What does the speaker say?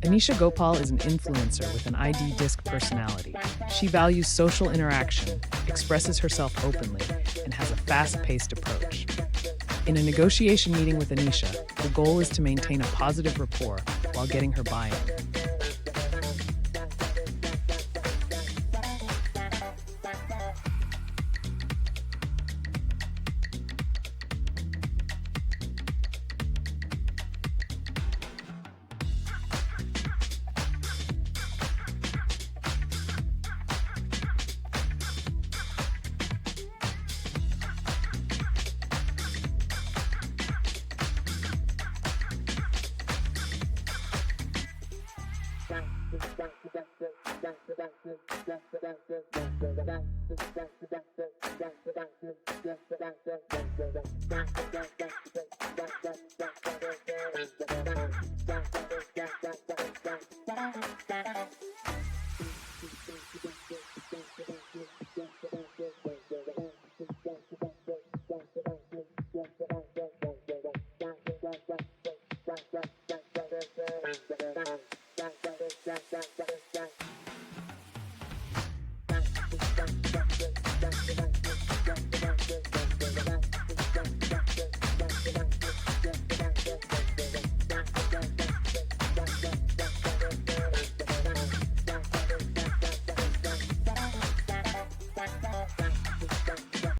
Anisha Gopal is an influencer with an ID disc personality. She values social interaction, expresses herself openly, and has a fast-paced approach. In a negotiation meeting with Anisha, the goal is to maintain a positive rapport while getting her buy-in.